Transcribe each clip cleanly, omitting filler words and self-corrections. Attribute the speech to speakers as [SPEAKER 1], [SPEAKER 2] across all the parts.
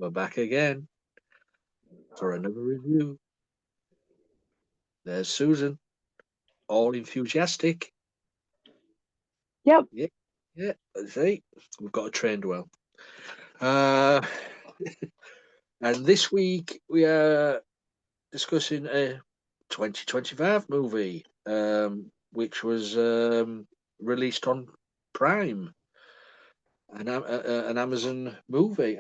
[SPEAKER 1] We're back again for another review. There's Susan, all enthusiastic.
[SPEAKER 2] Yep.
[SPEAKER 1] Yeah, see, we've got a trained well. And this week we are discussing a 2025 movie, which was released on Prime, an Amazon movie.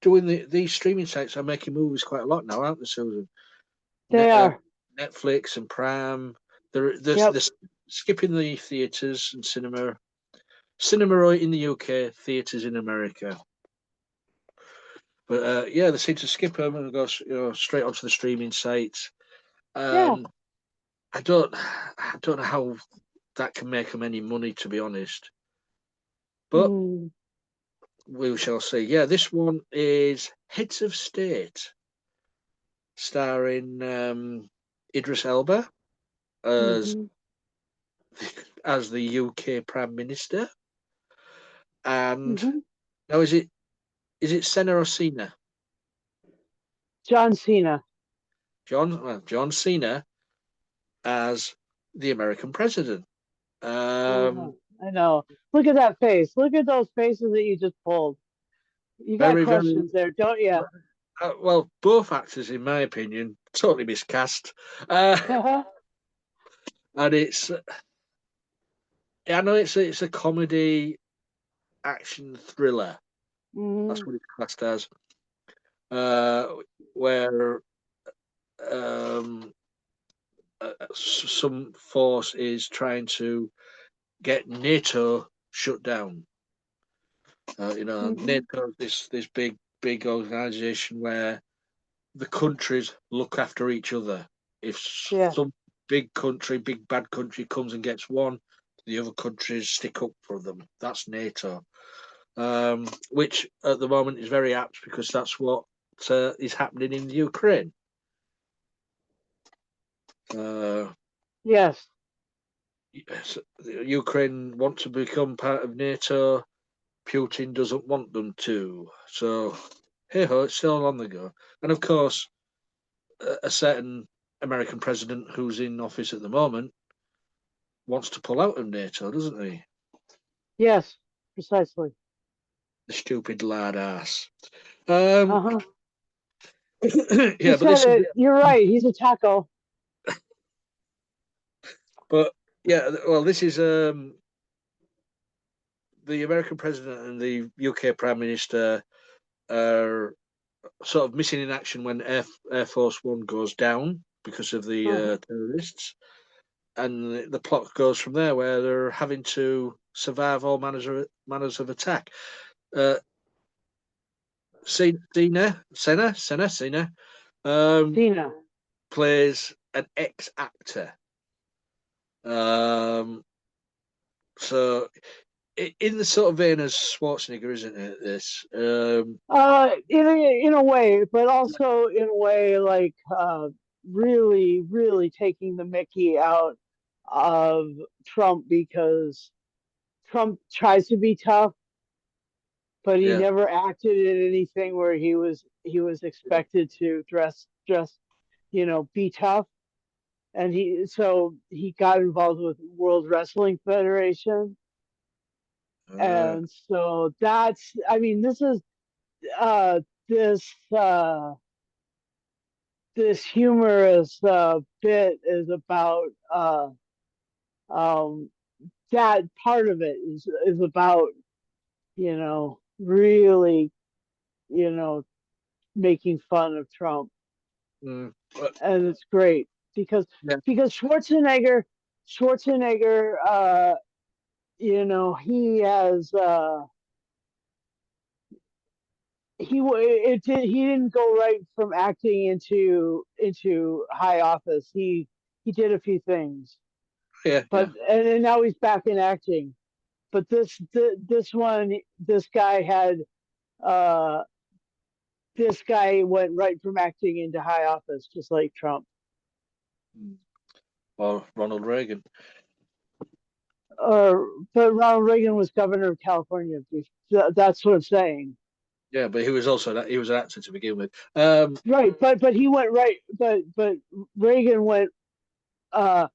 [SPEAKER 1] These streaming sites are making movies quite a lot now, aren't they, Susan?
[SPEAKER 2] They are.
[SPEAKER 1] Netflix and Prime. They're skipping the theatres and cinema in the UK, theatres in America. But they seem to skip them and go straight onto the streaming sites. I don't know how that can make them any money, to be honest. But we shall see. Yeah, this one is Heads of State, starring Idris Elba as the UK Prime Minister. And now is it Senna or Cena?
[SPEAKER 2] John Cena.
[SPEAKER 1] John Cena as the American president.
[SPEAKER 2] I know. Look at that face. Look at those faces that you just pulled. You got questions there, don't you?
[SPEAKER 1] Well, both actors, in my opinion, totally miscast. And it's, I know it's a comedy action thriller. That's what it's classed as. Where some force is trying to get NATO shut down. NATO is this big organization where the countries look after each other. If some big bad country comes and gets one, the other countries stick up for them. That's NATO, which at the moment is very apt because that's what is happening in Ukraine.
[SPEAKER 2] Yes.
[SPEAKER 1] Ukraine want to become part of NATO. Putin doesn't want them to. So, hey ho, it's still on the go. And of course, a certain American president who's in office at the moment wants to pull out of NATO, doesn't he?
[SPEAKER 2] Yes, precisely.
[SPEAKER 1] The stupid lard ass.
[SPEAKER 2] Yeah,
[SPEAKER 1] but
[SPEAKER 2] you're right. He's a taco.
[SPEAKER 1] But yeah, well, this is the American president and the UK Prime Minister are sort of missing in action when Air Force One goes down because of the terrorists, and the plot goes from there, where they're having to survive all manners of attack. Cena plays an ex-actor. So in the sort of vein as Schwarzenegger, isn't it? This
[SPEAKER 2] in a way, but also in a way like really, really taking the Mickey out of Trump, because Trump tries to be tough, but he never acted in anything where he was expected to dress, be tough. And he got involved with World Wrestling Federation. And so that's, I mean, this is this humorous bit is about that part of it is about really making fun of Trump. And it's great because Schwarzenegger he has he didn't go right from acting into high office. He did a few things. And now he's back in acting. But this guy went right from acting into high office, just like Trump.
[SPEAKER 1] Or Ronald Reagan.
[SPEAKER 2] But Ronald Reagan was governor of California. That's what I'm saying.
[SPEAKER 1] Yeah, but he was an actor to begin with.
[SPEAKER 2] Right, but he went right, but Reagan went uh,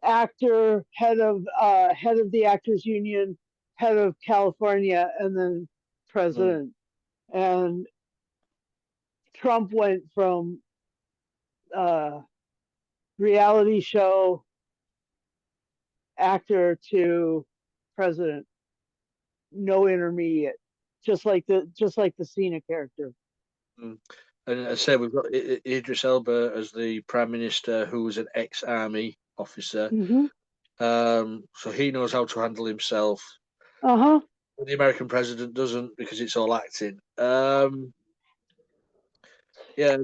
[SPEAKER 2] actor, head of the Actors Union, head of California, and then president. And Trump went from uh, reality show actor to president, no intermediate, just like the Cena character.
[SPEAKER 1] And as I say, we've got Idris Elba as the Prime Minister, who was an ex-army officer.
[SPEAKER 2] Mm-hmm.
[SPEAKER 1] So he knows how to handle himself.
[SPEAKER 2] Uh-huh.
[SPEAKER 1] The American president doesn't, because it's all acting. Yeah.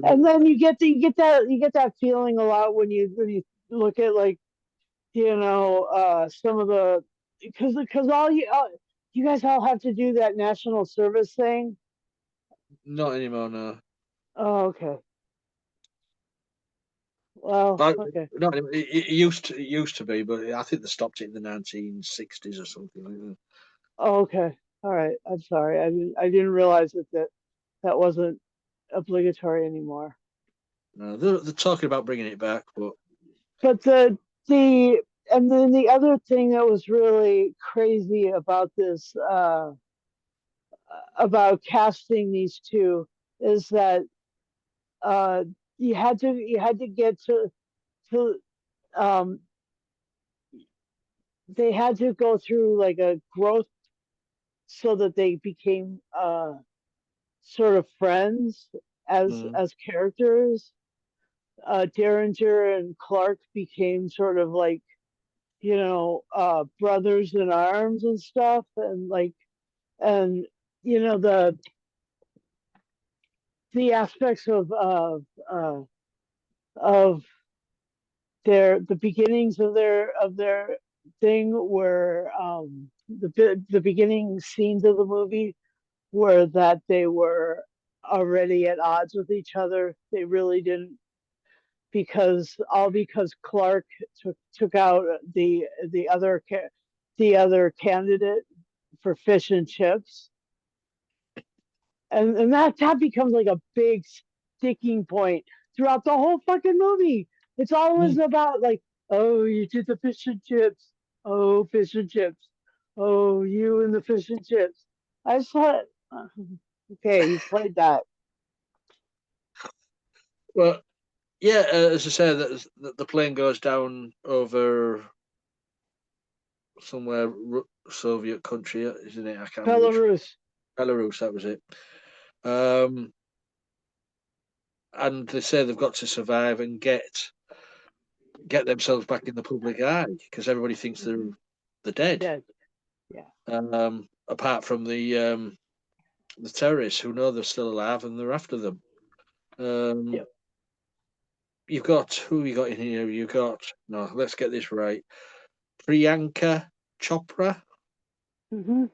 [SPEAKER 2] And then you get that feeling a lot when you look at, like, some of the, because all you guys all have to do that national service thing.
[SPEAKER 1] Not anymore, no.
[SPEAKER 2] Oh, okay. Well,
[SPEAKER 1] But
[SPEAKER 2] okay.
[SPEAKER 1] no, it used to be, but I think they stopped it in the 1960s or something like that.
[SPEAKER 2] Oh, okay. All right. I'm sorry. I didn't realize that wasn't obligatory anymore.
[SPEAKER 1] No, they're talking about bringing it back, but
[SPEAKER 2] But the and then the other thing that was really crazy about this, about casting these two, is that uh, you had to get to um, they had to go through like a growth so that they became sort of friends
[SPEAKER 1] mm,
[SPEAKER 2] as characters. Derringer and Clark became sort of like, brothers in arms and stuff, and like, and the aspects of the beginnings of their thing were, the beginning scenes of the movie were that they were already at odds with each other. They really didn't, because Clark took out the other candidate for fish and chips, and that becomes like a big sticking point throughout the whole fucking movie. It's always
[SPEAKER 1] mm.
[SPEAKER 2] about, like, oh, you did the fish and chips, oh, fish and chips, oh, you and the fish and chips. I just thought, okay, you played that.
[SPEAKER 1] Well, yeah. As I say, that the plane goes down over somewhere Soviet country, isn't it? I can't remember which.
[SPEAKER 2] Belarus.
[SPEAKER 1] Belarus, that was it. Um, and they say they've got to survive and get themselves back in the public eye, because everybody thinks they're dead.
[SPEAKER 2] Dead. Yeah.
[SPEAKER 1] Apart from the terrorists, who know they're still alive and they're after them.
[SPEAKER 2] Yep.
[SPEAKER 1] You've got, who you got in here? You got, no, let's get this right. Priyanka Chopra,
[SPEAKER 2] Hmm.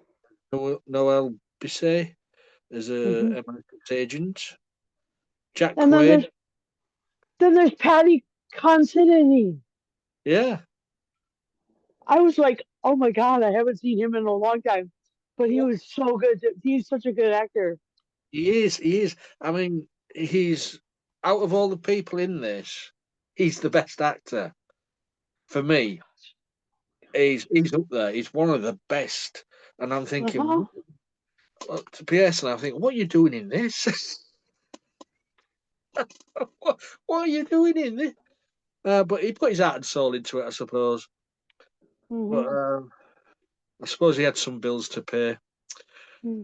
[SPEAKER 1] Noel Bissay as a
[SPEAKER 2] Hmm.
[SPEAKER 1] M6 agent. Jack
[SPEAKER 2] And
[SPEAKER 1] Quaid,
[SPEAKER 2] then there's Patty Considine.
[SPEAKER 1] yeah.
[SPEAKER 2] I was like, oh my god, I haven't seen him in a long time, but he was so good. He's such a good actor.
[SPEAKER 1] He is. I mean, he's, out of all the people in this, he's the best actor for me. He's up there. He's one of the best. And I'm
[SPEAKER 2] Uh huh.
[SPEAKER 1] thinking, to PS, and I think, what are you doing in this? what are you doing in this? But he put his heart and soul into it, I suppose. But
[SPEAKER 2] Hmm.
[SPEAKER 1] I suppose he had some bills to pay.
[SPEAKER 2] Hmm.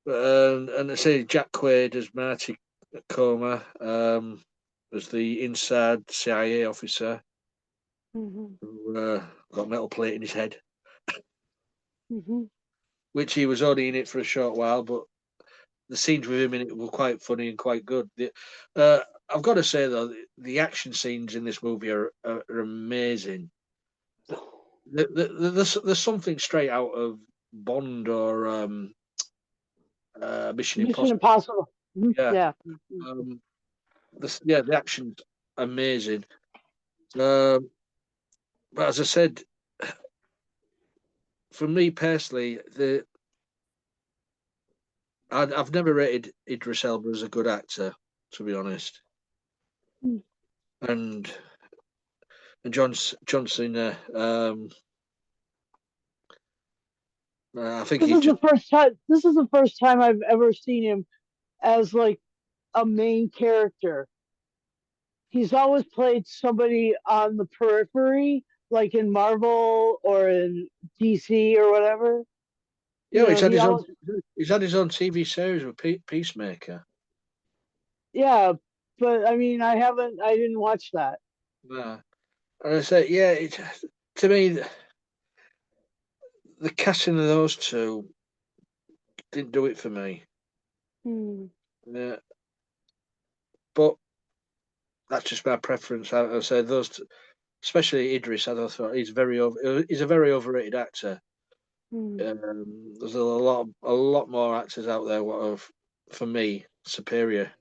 [SPEAKER 1] And I say Jack Quaid as Marty Coma, as the inside CIA officer
[SPEAKER 2] Hmm.
[SPEAKER 1] who got a metal plate in his head,
[SPEAKER 2] Hmm.
[SPEAKER 1] which he was only in it for a short while, but the scenes with him in it were quite funny and quite good. I've got to say though, the action scenes in this movie are amazing. There's something straight out of Bond or Mission
[SPEAKER 2] Mission
[SPEAKER 1] Impossible.
[SPEAKER 2] Impossible. Mhm.
[SPEAKER 1] Yeah,
[SPEAKER 2] Yeah.
[SPEAKER 1] um, the action's amazing. Um, but as I said, for me personally, I've never rated Idris Elba as a good actor, to be honest.
[SPEAKER 2] Mm.
[SPEAKER 1] And John Cena, I think
[SPEAKER 2] This
[SPEAKER 1] he's
[SPEAKER 2] is
[SPEAKER 1] just
[SPEAKER 2] the first time. This is the first time I've ever seen him as like a main character. He's always played somebody on the periphery, like in Marvel or in DC or whatever. You
[SPEAKER 1] yeah.
[SPEAKER 2] know, he always
[SPEAKER 1] He's had his own TV series with Peacemaker.
[SPEAKER 2] yeah. But I mean, I didn't watch that.
[SPEAKER 1] Yeah. And I said, yeah. To me, the casting of those two didn't do it for me.
[SPEAKER 2] Hmm.
[SPEAKER 1] Yeah, but that's just my preference. I said those, especially Idris. I thought he's a very overrated actor.
[SPEAKER 2] Hmm.
[SPEAKER 1] There's a lot more actors out there what are, for me, superior.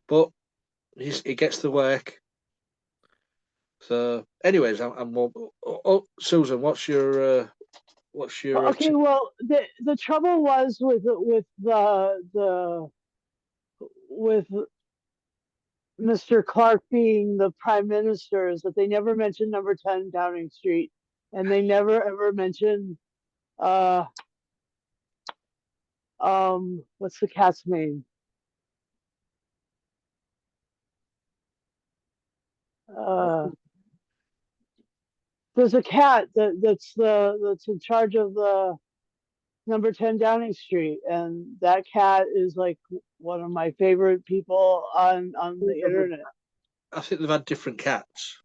[SPEAKER 1] But he gets the work. So, anyways, I'm more. Susan, what's your
[SPEAKER 2] Okay, well, the trouble was with the with Mr. Clark being the prime minister is that they never mentioned number 10 Downing Street, and they never ever mentioned uh what's the cat's name? Uh, there's a cat that's in charge of the number 10 Downing Street, and that cat is like one of my favorite people on the internet.
[SPEAKER 1] I think they've had different cats.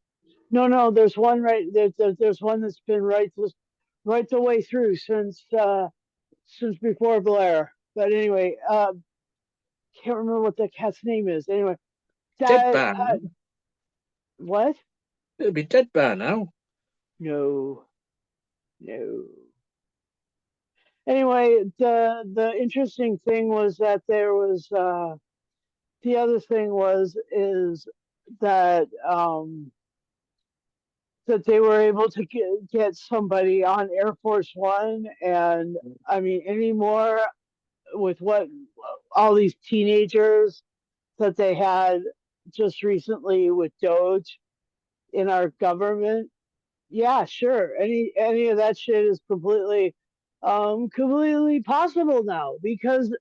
[SPEAKER 2] No, there's one there's one that's been right the way through since before Blair. But anyway, can't remember what the cat's name is. Anyway,
[SPEAKER 1] Dead
[SPEAKER 2] that
[SPEAKER 1] ban.
[SPEAKER 2] what?
[SPEAKER 1] It'll be dead by now.
[SPEAKER 2] No, no. Anyway, the interesting thing was that there was the other thing was is that that they were able to get somebody on Air Force One, and I mean anymore with what all these teenagers that they had just recently with Doge in our government. Yeah, sure. Any of that shit is completely possible now because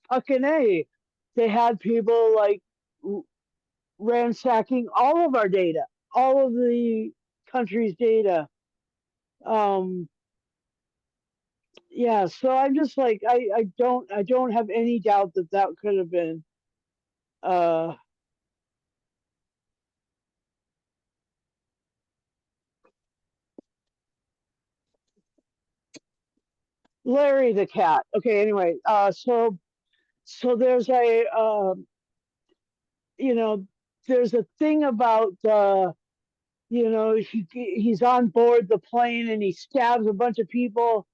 [SPEAKER 2] fucking A, they had people like ransacking all of our data, all of the country's data. Um yeah, so I'm just like I don't have any doubt that that could have been uh Larry the cat. Okay, anyway, so there's a you know there's a thing about he's on board the plane and he stabs a bunch of people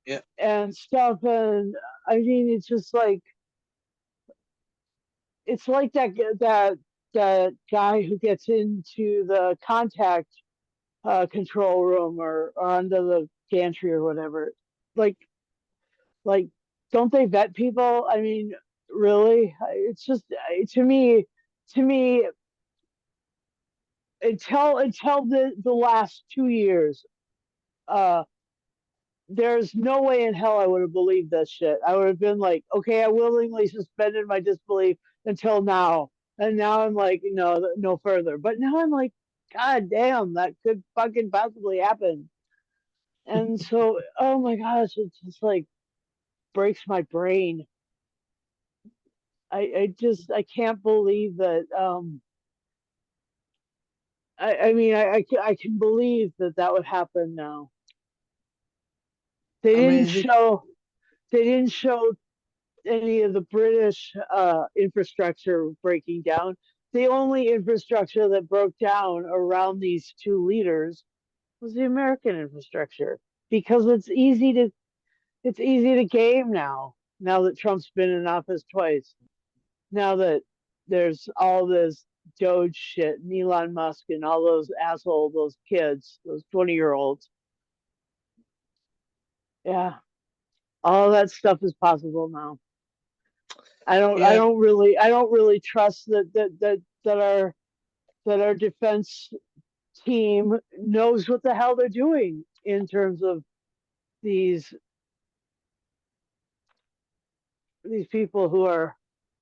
[SPEAKER 1] Yeah.
[SPEAKER 2] and stuff, and I mean it's just like it's like that guy who gets into the contact control room or under the gantry or whatever. Like like don't they vet people? I mean, really? It's just to me until the last 2 years, uh, there's no way in hell I would have believed that shit. I would have been like, okay, I willingly suspended my disbelief until now, and now I'm like, no further. But now I'm like, God damn, that could fucking possibly happen. And so, oh my gosh, it just like breaks my brain. I can't believe that. I mean, I can believe that that would happen now. They
[SPEAKER 1] I
[SPEAKER 2] didn't
[SPEAKER 1] mean,
[SPEAKER 2] show they didn't show any of the British infrastructure breaking down. The only infrastructure that broke down around these two leaders was the American infrastructure because it's easy to game now. Now that Trump's been in office twice, now that there's all this Doge shit, and Elon Musk and all those kids, those 20-year-olds. Yeah, all that stuff is possible now. I don't really trust that our defense team knows what the hell they're doing in terms of these people who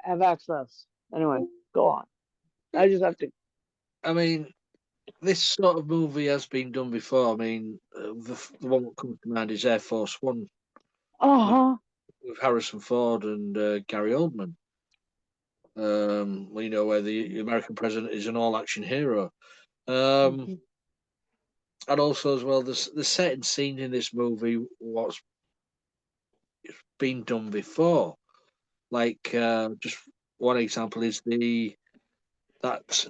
[SPEAKER 2] have access. Anyway, go on. I just have to.
[SPEAKER 1] I mean, this sort of movie has been done before. I mean, the one that comes to mind is Air Force One
[SPEAKER 2] Uh-huh.
[SPEAKER 1] with Harrison Ford and Gary Oldman. Well, you know, where the American president is an all-action hero.
[SPEAKER 2] Mm-hmm.
[SPEAKER 1] And also as well, the setting scene in this movie what's been done before. Like just one example is that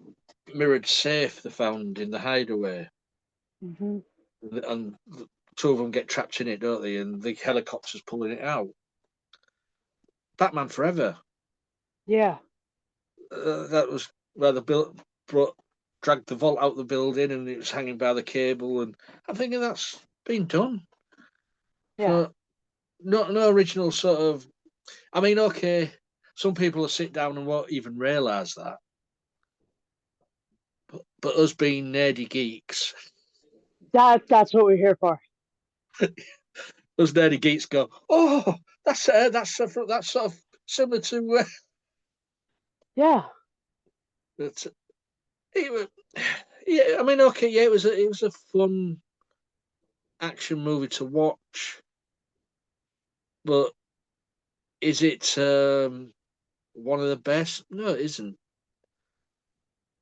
[SPEAKER 1] mirrored safe they found in the hideaway,
[SPEAKER 2] Mm-hmm.
[SPEAKER 1] and the two of them get trapped in it, don't they? And the helicopter's pulling it out. Batman Forever.
[SPEAKER 2] Yeah.
[SPEAKER 1] That was where the dragged the vault out the building, and it was hanging by the cable. And I'm thinking that's been done.
[SPEAKER 2] Yeah.
[SPEAKER 1] So no original sort of. I mean, okay, some people will sit down and won't even realise that. But us being nerdy geeks,
[SPEAKER 2] That's what we're here for.
[SPEAKER 1] us nerdy geeks go, oh, that's sort of similar to.
[SPEAKER 2] Yeah.
[SPEAKER 1] That it was, yeah, I mean, okay, yeah, it was a fun action movie to watch, but is it one of the best? No, it isn't.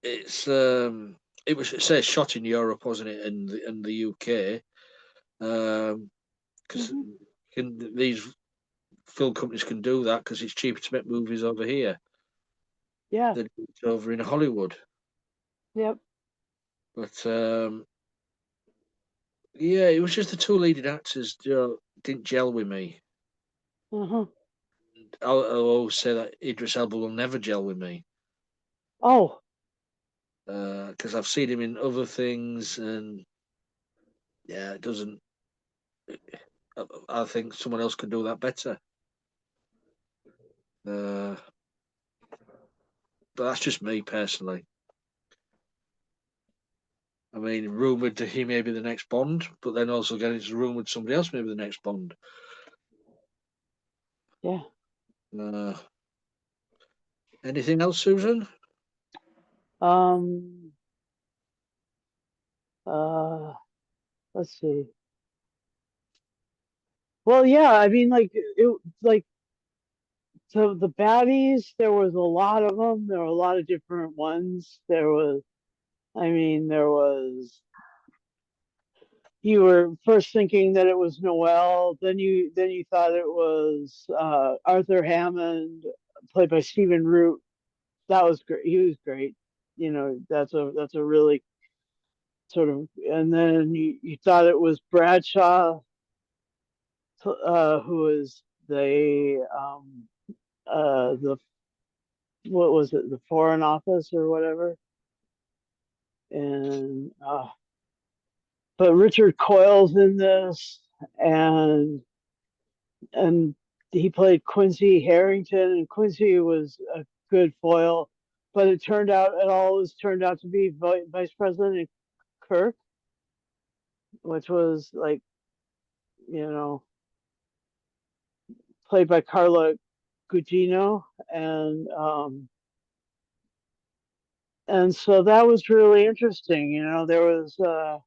[SPEAKER 1] It's it was it says shot in Europe, wasn't it, and the UK, because these film companies can do that because it's cheaper to make movies over here
[SPEAKER 2] Yeah.
[SPEAKER 1] than it's over in Hollywood.
[SPEAKER 2] Yep.
[SPEAKER 1] But yeah, it was just the two leading actors, didn't gel with me.
[SPEAKER 2] Uh-huh.
[SPEAKER 1] I'll always say that Idris Elba will never gel with me
[SPEAKER 2] Oh.
[SPEAKER 1] because I've seen him in other things, and yeah, it doesn't. I think someone else could do that better. Uh, but that's just me personally. I mean, rumored that he may be the next Bond, but then also again, it's rumored somebody else may be the next Bond.
[SPEAKER 2] Yeah.
[SPEAKER 1] Uh, anything else, Susan?
[SPEAKER 2] Um. Uh. Let's see. Well, yeah. I mean, like so the baddies. There was a lot of them. There were a lot of different ones. There was. I mean, there was. You were first thinking that it was Noel, then you thought it was Arthur Hammond, played by Stephen Root. That was great. He was great. You know, that's a really sort of. And then you thought it was Bradshaw, who was the what was it, the Foreign Office or whatever. And but Richard Coyle's in this, and and he played Quincy Harrington, and Quincy was a good foil, but it always turned out to be Vice President Kirk, which was like, you know, played by Carla Gugino, and so that was really interesting. You know, there was a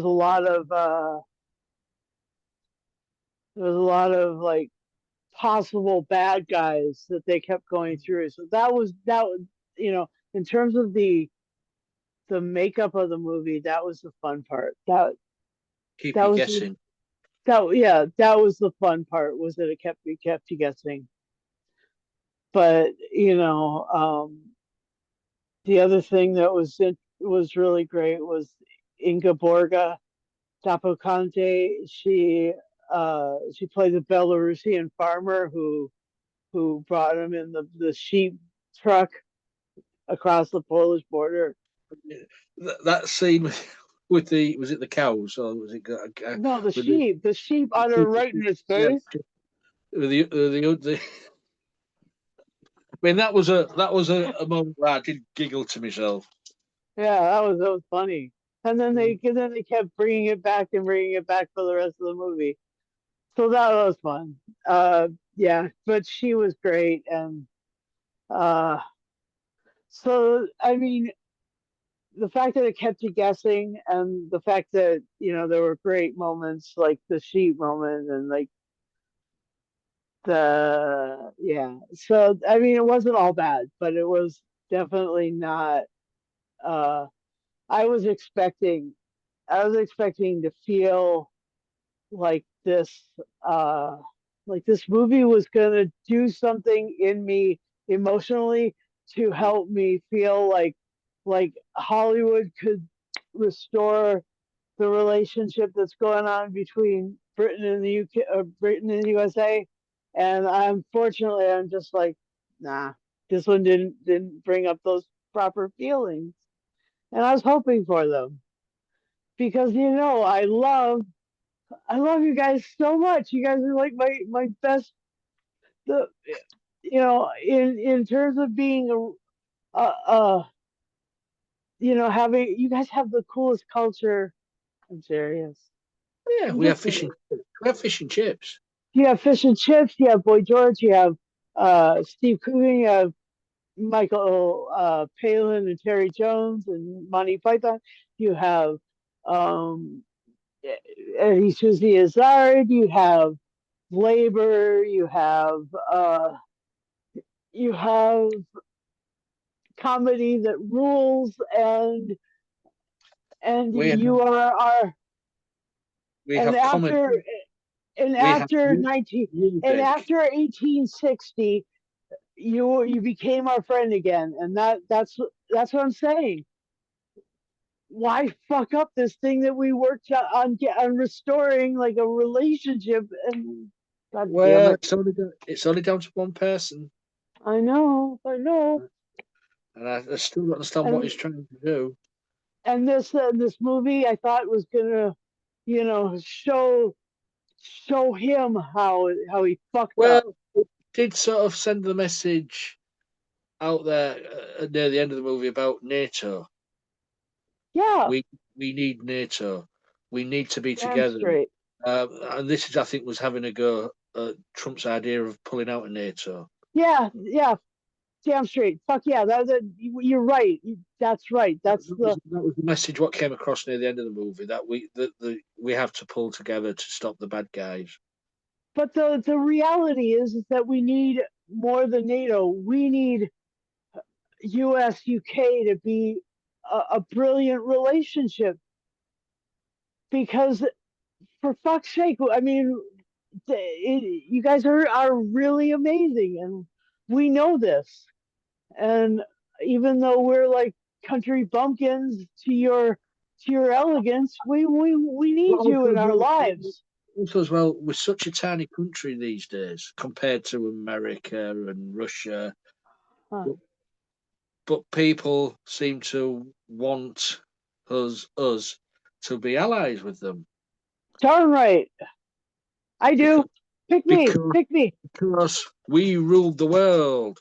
[SPEAKER 2] lot of like possible bad guys that they kept going through. So that was, you know, in terms of the makeup of the movie, that was the fun part.
[SPEAKER 1] Keep
[SPEAKER 2] That
[SPEAKER 1] you
[SPEAKER 2] was
[SPEAKER 1] guessing.
[SPEAKER 2] that was the fun part, was that it kept you guessing. But you know, the other thing that was really great was Inga Borga Dapocante. She played the Belarusian farmer who brought him in the sheep truck across the Polish border.
[SPEAKER 1] That scene with the was it the cows or was it
[SPEAKER 2] No,
[SPEAKER 1] with
[SPEAKER 2] the sheep on her right in his
[SPEAKER 1] yeah,
[SPEAKER 2] face.
[SPEAKER 1] I mean, that was a moment where I did giggle to myself.
[SPEAKER 2] Yeah, that was funny. And then they kept bringing it back and bringing it back for the rest of the movie. So that was fun. Yeah, but she was great, and so I mean, the fact that it kept you guessing, and the fact that there were great moments like the sheep moment, and like So I mean, it wasn't all bad, but it was definitely not. Uh, I was expecting, to feel like this uh this movie was gonna do something in me emotionally to help me feel like Hollywood could restore the relationship that's going on between Britain and the UK, Britain and the USA. And unfortunately, I'm just like, nah, this one didn't bring up those proper feelings, and I was hoping for them because I love you guys so much. You guys are like my best. The in terms of being having you guys have the coolest culture. I'm serious.
[SPEAKER 1] Yeah,
[SPEAKER 2] You
[SPEAKER 1] we have
[SPEAKER 2] just
[SPEAKER 1] fish and we have fish and chips.
[SPEAKER 2] You have Fish and Chips. You have Boy George. You have Steve Coogan. You have Michael Palin and Terry Jones and Monty Python. You have um, Eddie Susie Izzard. You have Labor. You have comedy that rules, and
[SPEAKER 1] We have
[SPEAKER 2] you are
[SPEAKER 1] we
[SPEAKER 2] and
[SPEAKER 1] have comedy. We have
[SPEAKER 2] after 19 and
[SPEAKER 1] music.
[SPEAKER 2] after 1860 you became our friend again, and that's what I'm saying. Why fuck up this thing that we worked on restoring like a relationship? And god damn
[SPEAKER 1] Well,
[SPEAKER 2] it.
[SPEAKER 1] it's only down to one person,
[SPEAKER 2] I know,
[SPEAKER 1] and I still don't understand what he's
[SPEAKER 2] and
[SPEAKER 1] trying to do.
[SPEAKER 2] this movie I thought was gonna show him how he fucked up.
[SPEAKER 1] Well, it did sort of send the message out there near the end of the movie about NATO.
[SPEAKER 2] Yeah,
[SPEAKER 1] We need NATO. We need to be
[SPEAKER 2] damn
[SPEAKER 1] together.
[SPEAKER 2] straight.
[SPEAKER 1] And this is, I think, was having a go at Trump's idea of pulling out of NATO.
[SPEAKER 2] Yeah, damn straight. Fuck yeah, you're right. That's right. That's the
[SPEAKER 1] That was the message. What came across near the end of the movie that we have to pull together to stop the bad guys.
[SPEAKER 2] but the reality is that we need more than NATO. We need U.S. UK to be a brilliant relationship because for fuck's sake, I mean, you guys are really amazing, and we know this. And even though we're like country bumpkins to your elegance, we
[SPEAKER 1] But
[SPEAKER 2] need you
[SPEAKER 1] also,
[SPEAKER 2] in our lives.
[SPEAKER 1] as well, we're such a tiny country these days compared to America and Russia.
[SPEAKER 2] Huh.
[SPEAKER 1] But people seem to want us to be allies with them
[SPEAKER 2] Darn right, I
[SPEAKER 1] because
[SPEAKER 2] do. Pick me,
[SPEAKER 1] because,
[SPEAKER 2] pick me.
[SPEAKER 1] because we ruled the world.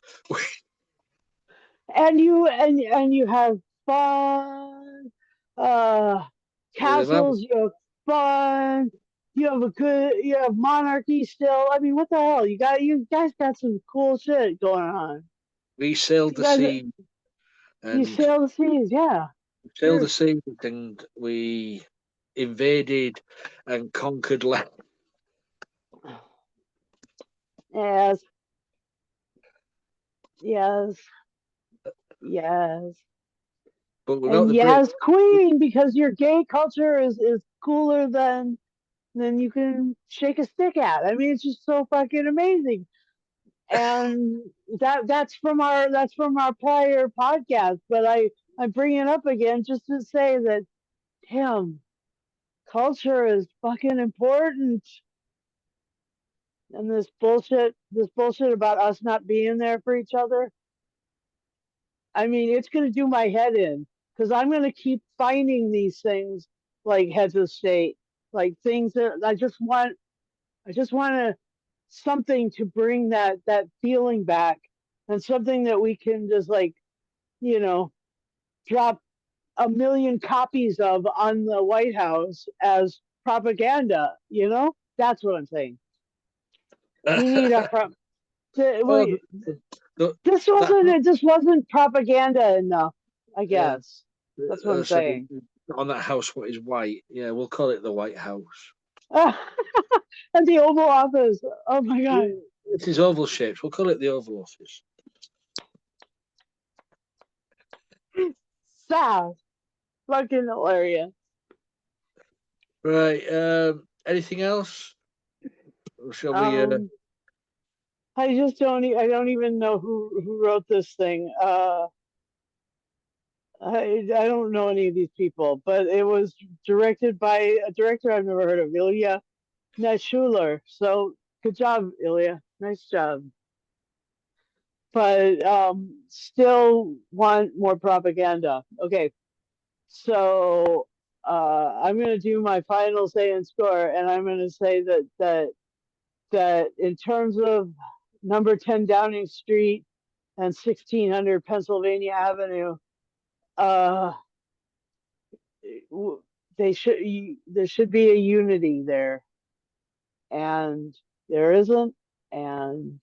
[SPEAKER 2] And you have fun castles, you have fun, you have monarchy still. I mean, what the hell, you guys got some cool shit going on.
[SPEAKER 1] We sailed
[SPEAKER 2] You
[SPEAKER 1] the
[SPEAKER 2] guys
[SPEAKER 1] sea
[SPEAKER 2] you
[SPEAKER 1] and
[SPEAKER 2] sail the seas, yeah.
[SPEAKER 1] sailed the
[SPEAKER 2] You're
[SPEAKER 1] sea and we invaded and conquered land.
[SPEAKER 2] yes, yes, yes.
[SPEAKER 1] But without
[SPEAKER 2] And
[SPEAKER 1] the Brit,
[SPEAKER 2] yes, queen, because your gay culture is cooler than you can shake a stick at. I mean, it's just so fucking amazing. And that's from our prior podcast, but I bring it up again just to say that damn, culture is fucking important. And this bullshit about us not being there for each other, I mean, it's going to do my head in because I'm going to keep finding these things like heads of state, like things that I just want to something to bring that feeling back, and something that we can just like, drop 1 million copies of on the White House as propaganda. That's what I'm saying. We need our
[SPEAKER 1] Oh,
[SPEAKER 2] it just wasn't propaganda enough, I
[SPEAKER 1] yeah,
[SPEAKER 2] guess. That's what I'm saying.
[SPEAKER 1] On that house, what is white? Yeah, we'll call it the White House.
[SPEAKER 2] And the Oval Office. Oh my God.
[SPEAKER 1] It is oval shaped. We'll call it the Oval Office.
[SPEAKER 2] Sad. Fucking hilarious.
[SPEAKER 1] Right. Anything else? Or shall we?
[SPEAKER 2] I just don't. I don't even know who wrote this thing. I don't know any of these people, but it was directed by a director I've never heard of, Ilya Neshuler. So good job, Ilya. Nice job. But still want more propaganda. Okay, so I'm going to do my final say and score, and I'm going to say that in terms of number 10 Downing Street and 1600 Pennsylvania Avenue, there should be a unity there, and there isn't, and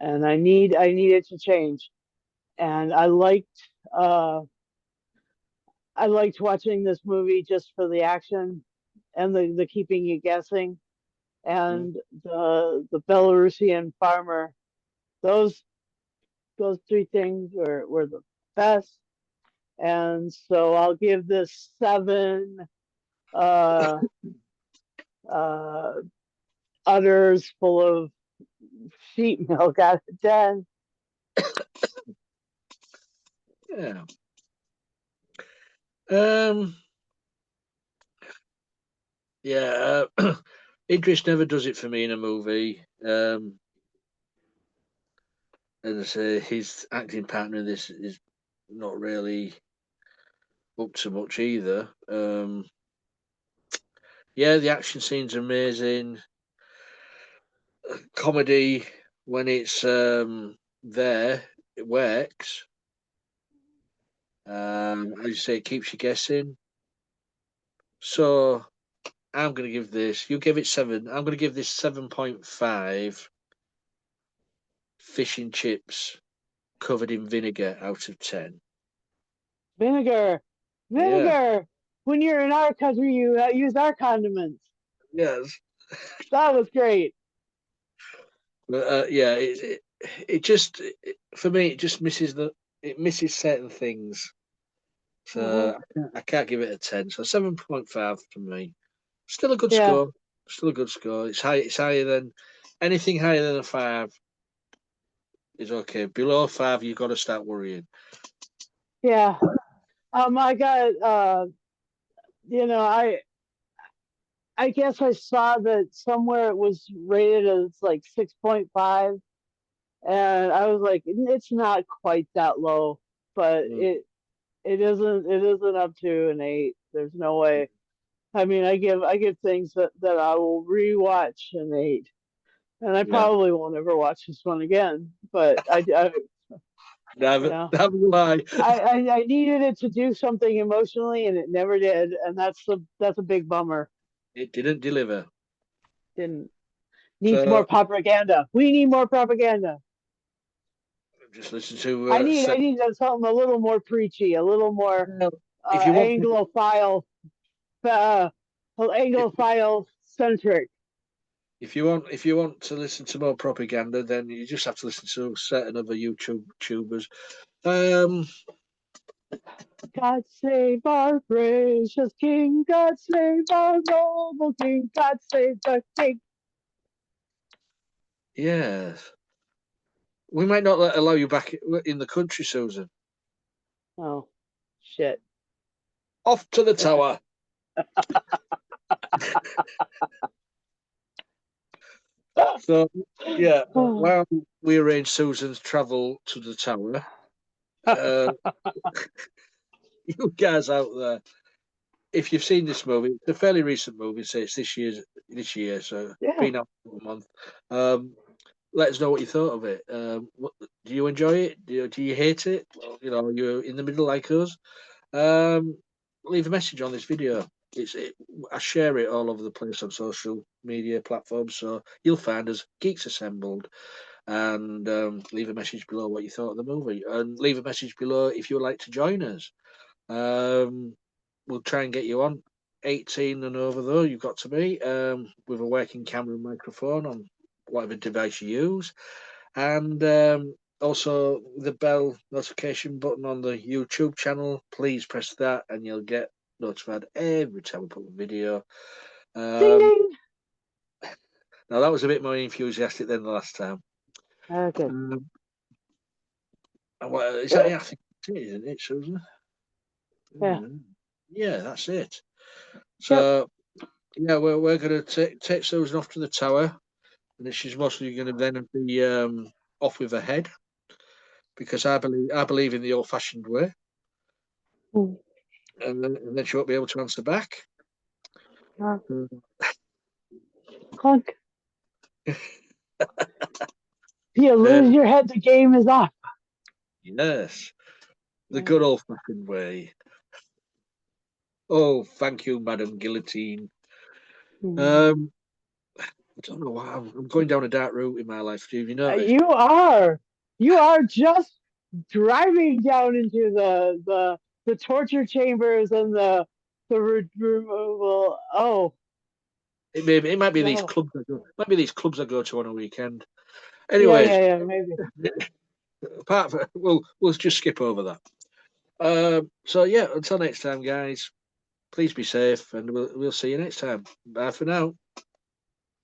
[SPEAKER 2] I need it to change. And I liked watching this movie just for the action and the keeping you guessing, and the Belarusian farmer. Those three things were the best. And so I'll give this 7 udders full of sheep milk out of 10.
[SPEAKER 1] Yeah. Yeah. Idris never does it for me in a movie. And I say his acting partner in this is not really up to much either. Yeah, the action scene's amazing. Comedy, when it's there, it works. As you say, it keeps you guessing. So I'm going to give this. You give it 7. I'm going to give this 7.5 fish and chips covered in vinegar out of 10.
[SPEAKER 2] Vinegar.
[SPEAKER 1] Yeah.
[SPEAKER 2] When you're in our country, you use our condiments.
[SPEAKER 1] Yes.
[SPEAKER 2] That was great.
[SPEAKER 1] But yeah, it just for me it just misses certain things. So I can't give it a 10. So 7.5 for me. Still a good score. Still a good score. It's high. It's higher than anything higher than a 5 is okay. Below 5, you've got to start worrying.
[SPEAKER 2] Yeah. I got I guess I saw that somewhere it was rated as like 6.5, and I was like, it's not quite that low, but it isn't up to an 8. There's no way. I mean, I give things that I will rewatch an 8, and I probably won't ever watch this one again. But
[SPEAKER 1] Never lie.
[SPEAKER 2] I needed it to do something emotionally, and it never did, and that's a big bummer.
[SPEAKER 1] It didn't deliver.
[SPEAKER 2] Didn't. Needs more propaganda. We need more propaganda.
[SPEAKER 1] Just listen to.
[SPEAKER 2] I need something a little more preachy, a little more
[SPEAKER 1] if you want
[SPEAKER 2] Anglophile centric.
[SPEAKER 1] If you want to listen to more propaganda, then you just have to listen to certain other YouTubers.
[SPEAKER 2] God save our gracious King. God save our noble King. God save the King.
[SPEAKER 1] Yes. We might not allow you back in the country, Susan.
[SPEAKER 2] Oh, shit.
[SPEAKER 1] Off to the tower. So, yeah, while we arrange Susan's travel to the tower, you guys out there, if you've seen this movie, it's a fairly recent movie, so it's this year, so
[SPEAKER 2] Yeah.
[SPEAKER 1] been out for a month. Let us know what you thought of it. Do you enjoy it? Do you hate it? Well, you're in the middle like us. Leave a message on this video. I share it all over the place on social media platforms, so you'll find us Geeks Assembled, and leave a message below what you thought of the movie, and leave a message below if you would like to join us. We'll try and get you on. 18 and over, though, you've got to be, with a working camera and microphone on whatever device you use. And also the bell notification button on the YouTube channel. Please press that and you'll get notified every time we put a video.
[SPEAKER 2] Ding ding.
[SPEAKER 1] Now, that was a bit more enthusiastic than the last time.
[SPEAKER 2] Okay.
[SPEAKER 1] Well, is that it? I think it is, isn't it, Susan?
[SPEAKER 2] Yeah.
[SPEAKER 1] Yeah, that's it. So, yeah, we're going to take Susan off to the tower, and she's mostly going to then be off with her head, because I believe in the old-fashioned way, and then she won't be able to answer back.
[SPEAKER 2] Clunk. If you lose your head, the game is off.
[SPEAKER 1] Yes, the good old-fashioned way. Oh, thank you, Madam Guillotine. I don't know why I'm going down a dark route in my life. Do you know?
[SPEAKER 2] You are just driving down into the torture chambers and the removal. Oh,
[SPEAKER 1] It might be
[SPEAKER 2] no.
[SPEAKER 1] these clubs. Might be these clubs I go to on a weekend. Anyways,
[SPEAKER 2] yeah, maybe.
[SPEAKER 1] Apart from, we'll just skip over that. So yeah, until next time, guys. Please be safe, and we'll see you next time. Bye for now.